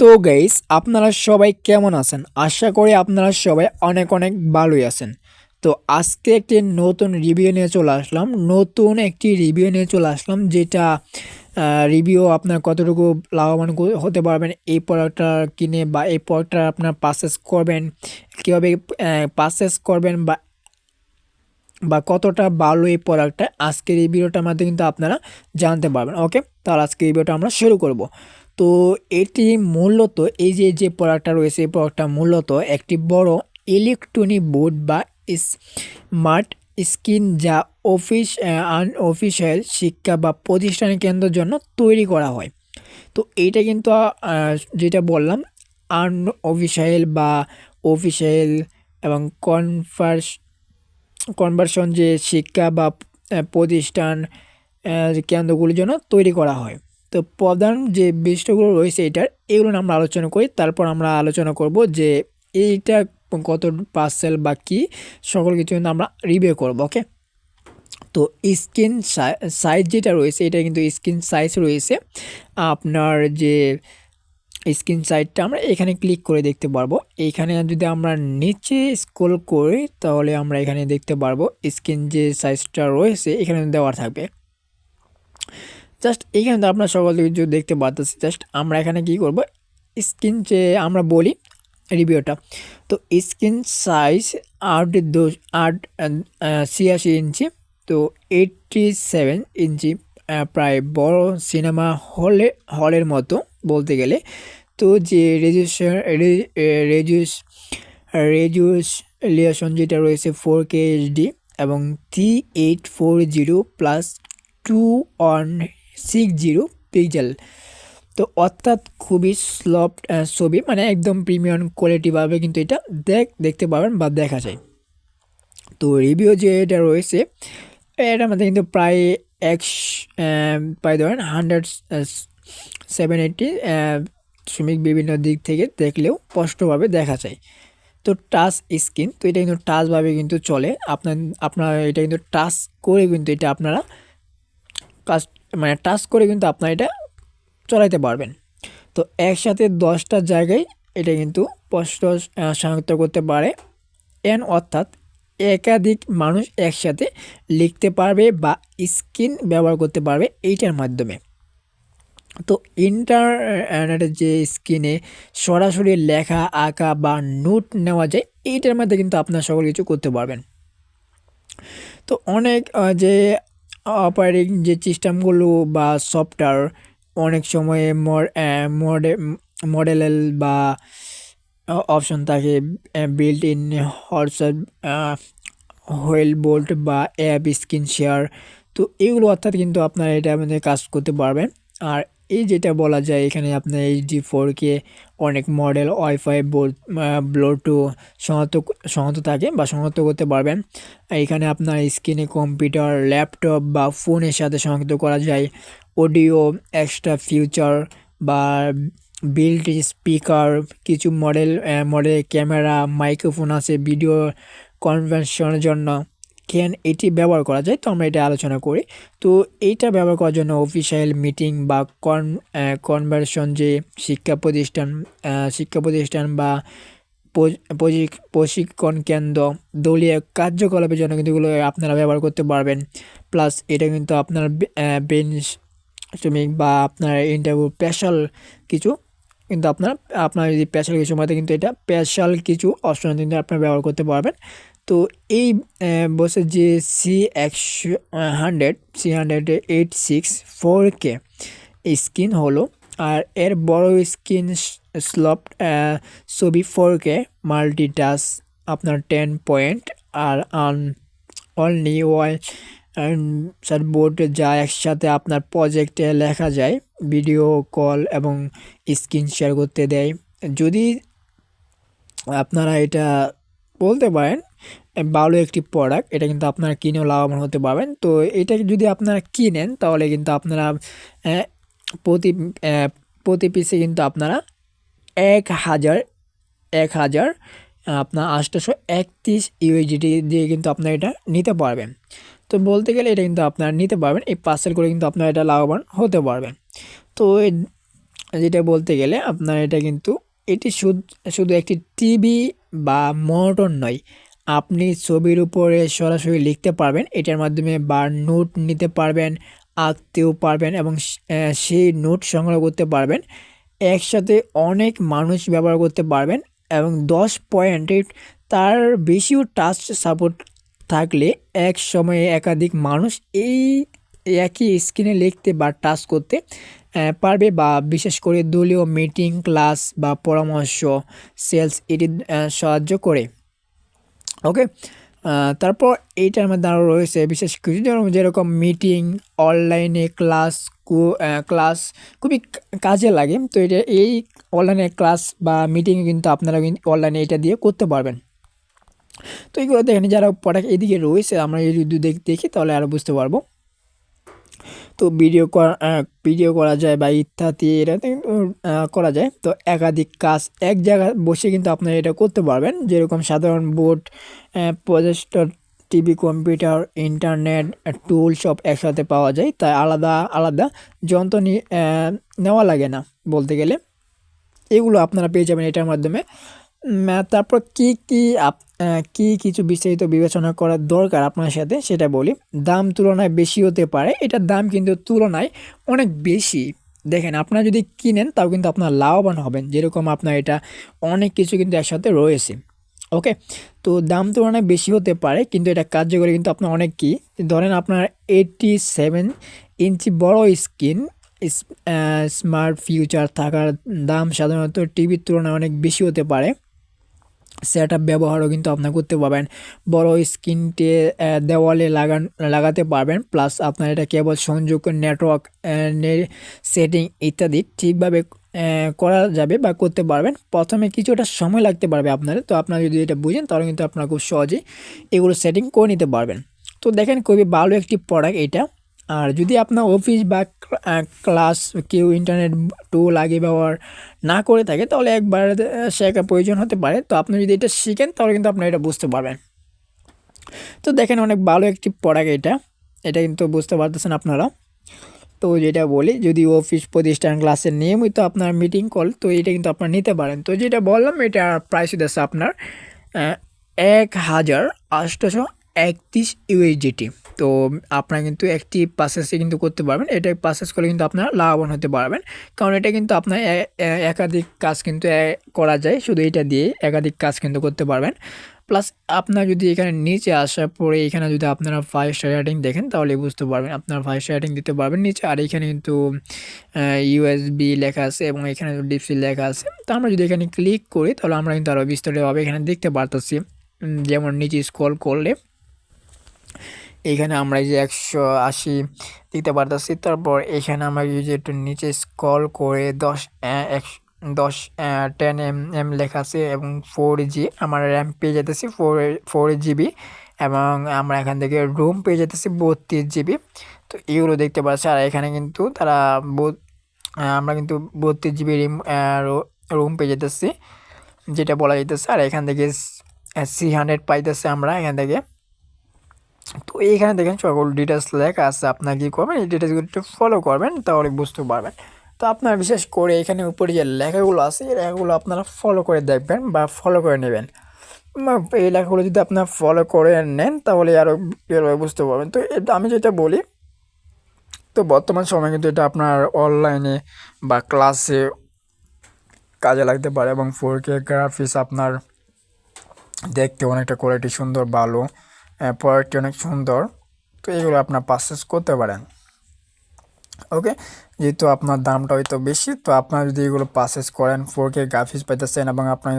তো গাইস, আপনারা সবাই কেমন আছেন? আশা করি আপনারা সবাই অনেক অনেক ভালোই আছেন। তো আজকে একটি নতুন রিভিউ নিয়ে চলে আসলাম। যেটা রিভিউ আপনার কতটুকু লাভবান হতে পারবেন এই প্রোডাক্টটা কিনে, বা এই প্রোডাক্টটা আপনার পারচেস করবেন কীভাবে, পারচেস করবেন, বা বা কতটা ভালো এই প্রোডাক্টটা, আজকের এই ভিডিওটার মাধ্যমে কিন্তু আপনারা জানতে পারবেন। ওকে, তাহলে আজকে এই ভিডিওটা আমরা শুরু করব। তো এটি মূলত এই যে প্রোডাক্টটা রয়েছে, এই প্রোডাক্টটা মূলত একটি বড় ইলেকট্রনিক বোর্ড বা স্মার্ট স্ক্রিন, যা অফিসিয়াল শিক্ষা বা প্রতিষ্ঠান কেন্দ্রের জন্য তৈরি করা হয়। তো এইটা কিন্তু যেটা বললাম, আনঅফিসিয়াল বা অফিসিয়াল এবং কনভার্সন যে শিক্ষা বা প্রতিষ্ঠান কেন্দ্রগুলির জন্য তৈরি করা হয়। তো প্রধান যে বিষয়গুলো রয়েছে এগুলো আমরা আলোচনা করি, তারপর আমরা আলোচনা করব যে এইটা কত পার্সেল বা কী সকল কিছু কিন্তু আমরা রিভিউ করব। ওকে, তো স্ক্রিন সাইজ যেটা রয়েছে, এটা কিন্তু স্ক্রিন সাইজ রয়েছে আপনার যে স্ক্রিন সাইজটা আমরা এখানে ক্লিক করে দেখতে পারবো। এইখানে যদি আমরা নিচে স্ক্রল করি তাহলে আমরা এখানে দেখতে পারবো স্ক্রিন যে সাইজটা রয়েছে এখানে দেওয়া থাকবে। জাস্ট এইখানে তো আপনার সকল কিছু দেখতে পাচ্ছি। জাস্ট আমরা এখানে কি করব, স্ক্রিন যে আমরা বলি রিভিউটা, তো স্ক্রিন সাইজ 86 ইঞ্চি, তো 87 ইঞ্চি, প্রায় বড় সিনেমা হলের মতো বলতে গেলে। তো যে রেজুলেশন যেটা রয়েছে 4K HD এবং 3840+2160 পিক্সেল। তো অর্থাৎ খুবই সফট ছবি, মানে একদম প্রিমিয়াম কোয়ালিটিভাবে কিন্তু এটা দেখতে পাবেন বা দেখা যায়। তো রিভিউ যে এটা রয়েছে এটার মধ্যে কিন্তু প্রায় ধরেন 170 শ্রমিক বিভিন্ন দিক থেকে দেখলেও স্পষ্টভাবে দেখা যায়। তো টাচ স্ক্রিন, তো এটা কিন্তু টাচভাবে কিন্তু চলে। আপনার এটা কিন্তু টাচ করে কিন্তু এটা আপনারা টাচ করে কিন্তু আপনারা এটা চালাতে পারবেন। তো একসাথে 10টা জায়গায় এটা কিন্তু স্পষ্ট শনাক্ত করতে পারে, অর্থাৎ একাধিক মানুষ একসাথে লিখতে পারবে বা স্ক্রিন ব্যবহার করতে পারবে এইটার মাধ্যমে। তো ইন্টারনেটের যে স্ক্রিনে সরাসরি লেখা, আঁকা বা নোট নেওয়া যায়, এইটার মধ্যে কিন্তু আপনার সকল কিছু করতে পারবেন। তো অনেক যে অপারেটিং যে সিস্টেমগুলো বা সফটওয়্যার অনেক সময় মডেল বা অপশন থাকে, built in WhatsApp, whiteboard বা অ্যাপ স্ক্রিন শেয়ার। তো এগুলো অর্থাৎ কিন্তু আপনারা এটা মানে কাজ করতে পারবেন। আর এই যেটা বলা যায় এখানে আপনার HD 4K অনেক মডেল ওয়াইফাই ব্লুটুথ সংহত থাকে বা সংহত করতে পারবেন। এখানে আপনার স্ক্রিনে কম্পিউটার, ল্যাপটপ বা ফোনের সাথে সংযুক্ত করা যায়। অডিও এক্সট্রা ফিউচার বা বিল্ট স্পিকার, কিছু মডেল ক্যামেরা, মাইক্রোফোন আছে ভিডিও কনভার্সনের জন্য। এটি ব্যবহার করা যায়, তো আমরা এটা আলোচনা করি। তো এইটা ব্যবহার করার জন্য অফিসিয়াল মিটিং বা কনভার্সন যে শিক্ষা প্রতিষ্ঠান বা প্রশিক্ষণ কেন্দ্র, দলীয় কার্যকলাপের জন্য কিন্তু এগুলো আপনারা ব্যবহার করতে পারবেন। প্লাস এটা কিন্তু আপনার বেঞ্চ শ্রমিক বা আপনার ইন্টারভিউ স্পেশাল কিছু কিন্তু আপনার যদি স্পেশাল কিছু মধ্যে কিন্তু এটা স্পেশাল কিছু অপশন কিন্তু আপনারা ব্যবহার করতে পারবেন। তো এই বসে যে C100 C186 4K স্ক্রিন হলো, আর এর বড় স্ক্রিন স্লট ছবি 4K মাল্টিটাচ আপনার 10 পয়েন্ট আর অনলি ওয়াই বোর্ড, যা একসাথে আপনার প্রজেক্টে লেখা যায়, ভিডিও কল এবং স্ক্রিন শেয়ার করতে দেয়। যদি আপনারা এটা বলতে পারেন ভালো একটি প্রোডাক্ট, এটা কিন্তু আপনারা কিনেও লাভবান হতে পারবেন। তো এটা যদি আপনারা কিনেন তাহলে কিন্তু আপনারা প্রতি প্রতি পিসে কিন্তু আপনারা 1000 আপনার 831 দিয়ে কিন্তু আপনারা এটা নিতে পারবেন। তো বলতে গেলে এটা কিন্তু আপনারা নিতে পারবেন, এই পার্সেল করে কিন্তু আপনারা এটা লাভবান হতে পারবেন। তো যেটা বলতে গেলে আপনার এটা কিন্তু এটি শুধু একটি টিভি বা মনিটর নয়, আপনি ছবির উপরে সরাসরি লিখতে পারবেন এটার মাধ্যমে, বা নোট নিতে পারবেন, আঁকতেও পারবেন এবং সেই নোট সংগ্রহ করতে পারবেন। একসাথে অনেক মানুষ ব্যবহার করতে পারবেন এবং 10 পয়েন্টের তার বেশিও টাচ সাপোর্ট থাকলে এক সময়ে একাধিক মানুষ এই একই স্ক্রিনে লিখতে বা টাচ করতে পারবে, বা বিশেষ করে দলীয় মিটিং, ক্লাস বা পরামর্শ, সেলস এটি সাহায্য করে। ওকে, তারপর এইটার মধ্যে আরও রয়েছে বিশেষ কিছু, যেরকম মিটিং, অনলাইনে ক্লাস খুবই কাজে লাগে। তো এটা এই অনলাইনে ক্লাস বা মিটিং কিন্তু আপনারা কিন্তু অনলাইনে এটা দিয়ে করতে পারবেন। তো এইগুলো দেখেন যারা প্রোডাক্ট এদিকে রয়েছে, আমরা যদি দেখি তাহলে আরও বুঝতে পারবো। তো ভিডিও করা যায় বা ইত্যাদি, এটা কিন্তু করা যায়। তো একাধিক কাজ এক জায়গায় বসে কিন্তু আপনারা এটা করতে পারবেন, যেরকম সাধারণ board, projector, TV, computer, internet, tool সব একসাথে পাওয়া যায়, তাই আলাদা আলাদা যন্ত্র নেওয়া লাগে না বলতে গেলে। এগুলো আপনারা পেয়ে যাবেন এটার মাধ্যমে। তারপর কি কিছু বিস্তারিত বিবেচনা করার দরকার আপনার সাথে সেটা বলি। দাম তুলনায় বেশি হতে পারে, এটার দাম কিন্তু তুলনায় অনেক বেশি। দেখেন, আপনারা যদি কিনেন তাও কিন্তু আপনার লাভবান হবেন, যেরকম আপনার এটা অনেক কিছু কিন্তু একসাথে রয়েছে। ওকে, তো দাম তুলনায় বেশি হতে পারে কিন্তু এটা কার্যকরী কিন্তু আপনার অনেক কি। ধরেন আপনার 87 ইঞ্চি বড় স্ক্রিন, স্মার্ট ফিউচার থাকার দাম সাধারণত টিভির তুলনায় অনেক বেশি হতে পারে। সেট আপ ব্যবহারও কিন্তু আপনার করতে পারবেন, বড় স্ক্রিনটে দেওয়ালে লাগাতে পারবেন, প্লাস আপনার এটা কেবল সংযোগ, নেটওয়ার্ক সেটিং ইত্যাদি ঠিকভাবে করা যাবে বা করতে পারবেন। প্রথমে কিছুটা সময় লাগতে পারবে আপনার, তো আপনারা যদি এটা বুঝেন তাহলে কিন্তু আপনারা খুব সহজেই এগুলো সেটিং করে নিতে পারবেন। তো দেখেন, খুবই ভালো একটি প্রোডাক্ট এটা। আর যদি আপনার অফিস বা ক্লাস কেউ ইন্টারনেট টুল আগে ব্যবহার না করে থাকে তাহলে একবার শেখার প্রয়োজন হতে পারে। তো আপনি যদি এটা শিখেন তাহলে কিন্তু আপনারা এটা বুঝতে পারবেন। তো দেখেন, অনেক ভালো একটি প্রোডাক্ট এটা, এটা কিন্তু বুঝতে পারতেছেন আপনারা। তো যেটা বলি, যদি অফিস, প্রতিষ্ঠান, ক্লাসের নিয়মিত আপনার মিটিং কল, তো এটা কিন্তু আপনারা নিতে পারেন। তো যেটা বললাম, এটা প্রাইস হচ্ছে আপনার 1831 তো আপনারা কিন্তু একটি পারচেসে কিন্তু করতে পারবেন। এটা পারচেস করলে কিন্তু আপনারা লাভবান হতে পারবেন, কারণ এটা কিন্তু আপনার একাধিক কাজ কিন্তু করা যায়, শুধু এটা দিয়ে একাধিক কাজ কিন্তু করতে পারবেন। প্লাস আপনার যদি এখানে নিচে আসার পরে এখানে যদি আপনারা 5 স্টার রেটিং দেখেন তাহলে বুঝতে পারবেন, আপনারা 5 স্টার রেটিং দিতে পারবেন নিচে। আর এখানে কিন্তু ইউএসবি লেখা আছে এবং এখানে ডিপসি লেখা আছে। তো আমরা যদি এখানে ক্লিক করি তাহলে আমরা কিন্তু আরও বিস্তারিতভাবে এখানে দেখতে পারতেছি। যেমন নিচে স্ক্রল করলে এখানে আমরা এই যে 180 দিতে পারতেছি। তারপর এখানে আমরা যদি একটু নিচে স্ক্রল করে 10 লেখা আছে এবং 4G আমার র্যাম পেয়ে যেতেছি 4GB, এবং আমরা এখান থেকে রুম পেয়ে যেতেছি 32GB। তো এগুলো দেখতে পাচ্ছি। আর এখানে কিন্তু আমরা কিন্তু 32GB রুম পেয়ে যেতেছি, যেটা বলা যেতেছে। আর এখান থেকে C100 পাইতেছে আমরা এখান থেকে। তো এইখানে দেখেন সকল ডিটেলস লেখা আছে, আপনার কী করবেন এই ডিটেলসগুলো একটু ফলো করবেন তাহলে বুঝতে পারবেন। তো আপনার বিশেষ করে এখানে উপরে যে লেখাগুলো আছে এই লেখাগুলো আপনারা ফলো করে দেখবেন বা ফলো করে নেবেন। এই লেখাগুলো যদি আপনার ফলো করে নেন তাহলে আরও বেরোয় বুঝতে পারবেন। তো এটা আমি যেটা বলি, তো বর্তমান সময়ে কিন্তু এটা আপনার অনলাইনে বা ক্লাসে কাজে লাগতে পারে, এবং 4K গ্রাফিক্স আপনার দেখতে অনেকটা কোয়ালিটি সুন্দর, ভালো, প্রোডাক্টটি অনেক সুন্দর। তো এগুলো আপনার পারচেস করতে পারেন। ওকে, যেহেতু আপনার দামটা হয়তো বেশি, তো আপনারা যদি এগুলো পারচেস করেন 4K গ্রাফিক্স পাইতেছেন এবং আপনার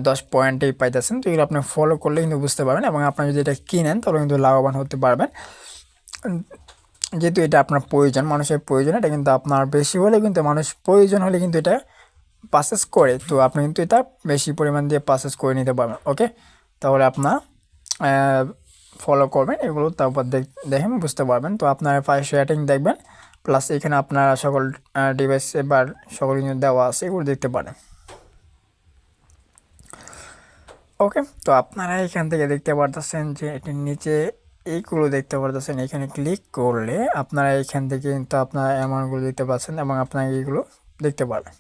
10 পয়েন্টেই পাইতেছেন, তো এগুলো আপনি ফলো করলে কিন্তু বুঝতে পারবেন। এবং আপনারা যদি এটা কিনেন তাহলে কিন্তু লাভবান হতে পারবেন, যেহেতু এটা আপনার প্রয়োজন, মানুষের প্রয়োজন। এটা কিন্তু আপনার বেশি হলে কিন্তু মানুষ প্রয়োজন হলে কিন্তু এটা পারচেস করে, তো আপনি কিন্তু এটা বেশি পরিমাণ দিয়ে পারচেস করে নিতে পারবেন। ওকে, তাহলে আপনার ফলো করবেন এগুলো, তারপর দেখেন বুঝতে পারবেন। তো আপনার 5 রেটিং দেখবেন, প্লাস এখানে আপনার সকল ডিভাইস এবার সকল কিছু দেওয়া আছে, এগুলো দেখতে পারেন। ওকে, তো আপনারা এখান থেকে দেখতে পারতেছেন যে এটির নিচে এইগুলো দেখতে পারতেছেন, এখানে ক্লিক করলে আপনারা এখান থেকে কিন্তু আপনারা অ্যামাউন্টগুলো দেখতে পাচ্ছেন এবং আপনারা এইগুলো দেখতে পারবেন।